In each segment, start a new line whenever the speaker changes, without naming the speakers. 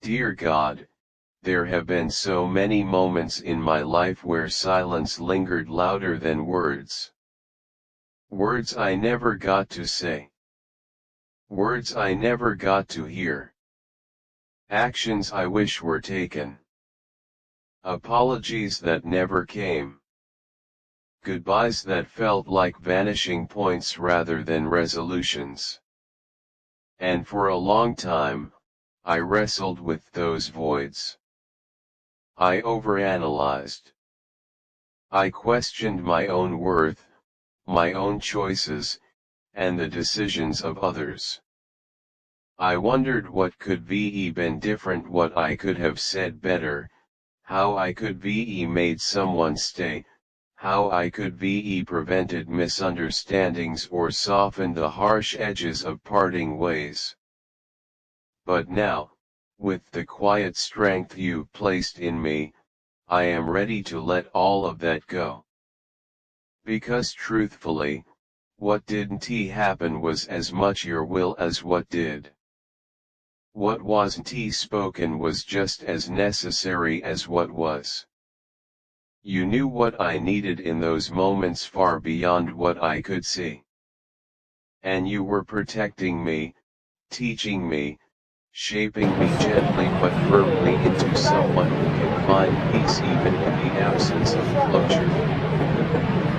Dear God, there have been so many moments in my life where silence lingered louder than words. Words I never got to say. Words I never got to hear. Actions I wish were taken. Apologies that never came. Goodbyes that felt like vanishing points rather than resolutions. And for a long time, I wrestled with those voids. I overanalyzed. I questioned my own worth, my own choices, and the decisions of others. I wondered what could be been different, what I could have said better, how I could be made someone stay, how I could be prevented misunderstandings or softened the harsh edges of parting ways. But now, with the quiet strength you've placed in me, I am ready to let all of that go. Because truthfully, what didn't happen was as much your will as what did. What wasn't spoken was just as necessary as what was. You knew what I needed in those moments far beyond what I could see. And you were protecting me, teaching me, shaping me gently but firmly into someone who can find peace even in the absence of closure.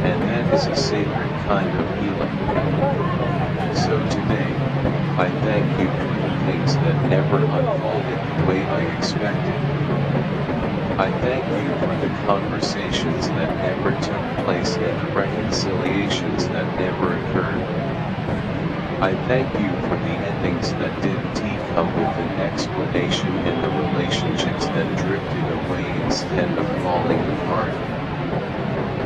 And that is a sacred kind of healing. So today, I thank you for the things that never unfolded the way I expected. I thank you for the conversations that never took place and the reconciliations that never occurred. I thank you for the endings that didn't come with an explanation and the relationships that drifted away instead of falling apart.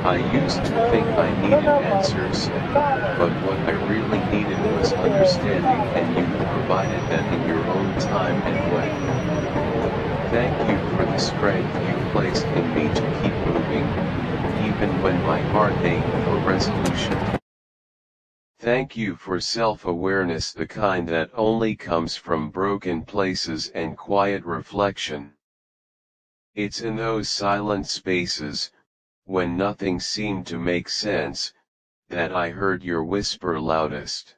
I used to think I needed answers, but what I really needed was understanding, and you provided that in your own time and way. Thank you for the strength you placed in me to keep moving, even when my heart ached for resolution. Thank you for self-awareness, the kind that only comes from broken places and quiet reflection. It's in those silent spaces, when nothing seemed to make sense, that I heard your whisper loudest.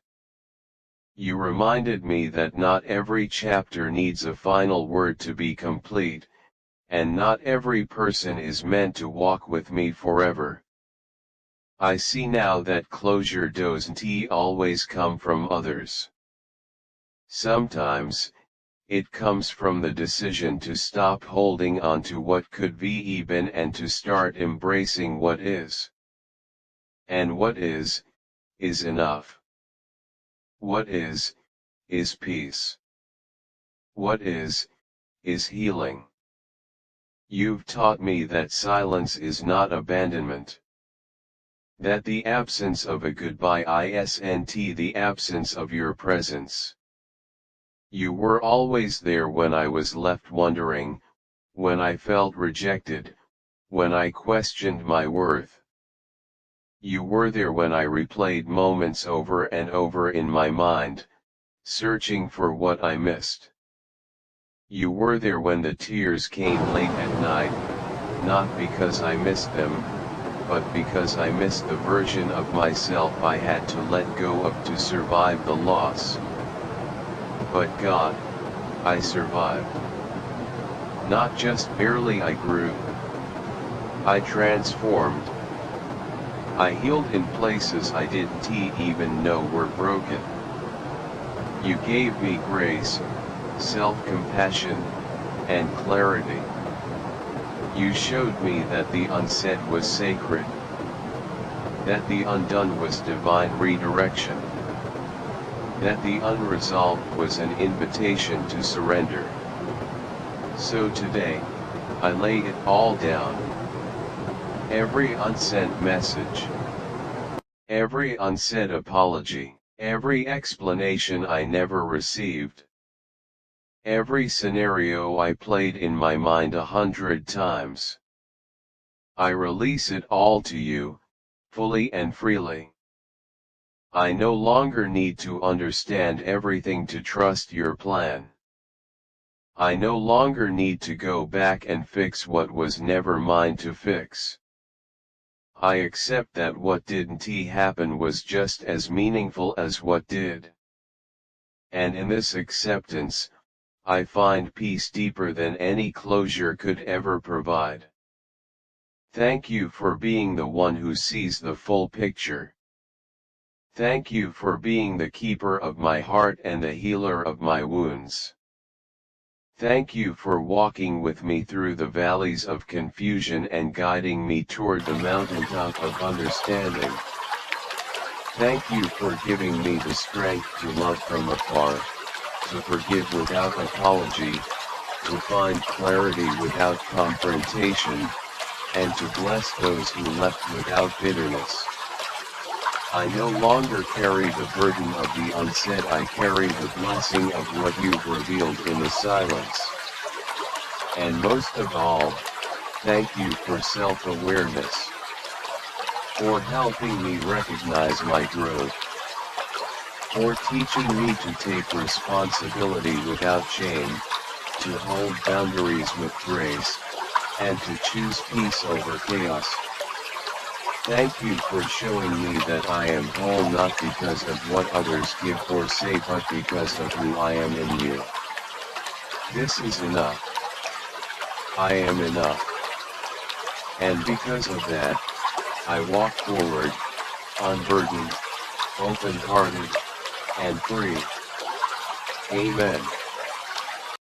You reminded me that not every chapter needs a final word to be complete, and not every person is meant to walk with me forever. I see now that closure doesn't always come from others. Sometimes, it comes from the decision to stop holding on to what could be been and to start embracing what is. And what is enough. What is peace. What is healing. You've taught me that silence is not abandonment. That the absence of a goodbye isn't the absence of your presence. You were always there when I was left wondering, when I felt rejected, when I questioned my worth. You were there when I replayed moments over and over in my mind, searching for what I missed. You were there when the tears came late at night, not because I missed them, but because I missed the version of myself I had to let go of to survive the loss. But God, I survived. Not just barely, I grew. I transformed. I healed in places I didn't even know were broken. You gave me grace, self-compassion, and clarity. You showed me that the unsaid was sacred, that the undone was divine redirection, that the unresolved was an invitation to surrender. So today, I lay it all down. Every unsent message, every unsaid apology, every explanation I never received, every scenario I played in my mind 100 times. I release it all to you, fully and freely. I no longer need to understand everything to trust your plan. I no longer need to go back and fix what was never mine to fix. I accept that what didn't happen was just as meaningful as what did. And in this acceptance, I find peace deeper than any closure could ever provide. Thank you for being the one who sees the full picture. Thank you for being the keeper of my heart and the healer of my wounds. Thank you for walking with me through the valleys of confusion and guiding me toward the mountaintop of understanding. Thank you for giving me the strength to love from afar, to forgive without apology, to find clarity without confrontation, and to bless those who left without bitterness. I no longer carry the burden of the unsaid, I carry the blessing of what you've revealed in the silence. And most of all, thank you for self-awareness, for helping me recognize my growth, for teaching me to take responsibility without shame, to hold boundaries with grace, and to choose peace over chaos. Thank you for showing me that I am whole not because of what others give or say but because of who I am in you. This is enough. I am enough. And because of that, I walk forward, unburdened, open-hearted, and free. Amen.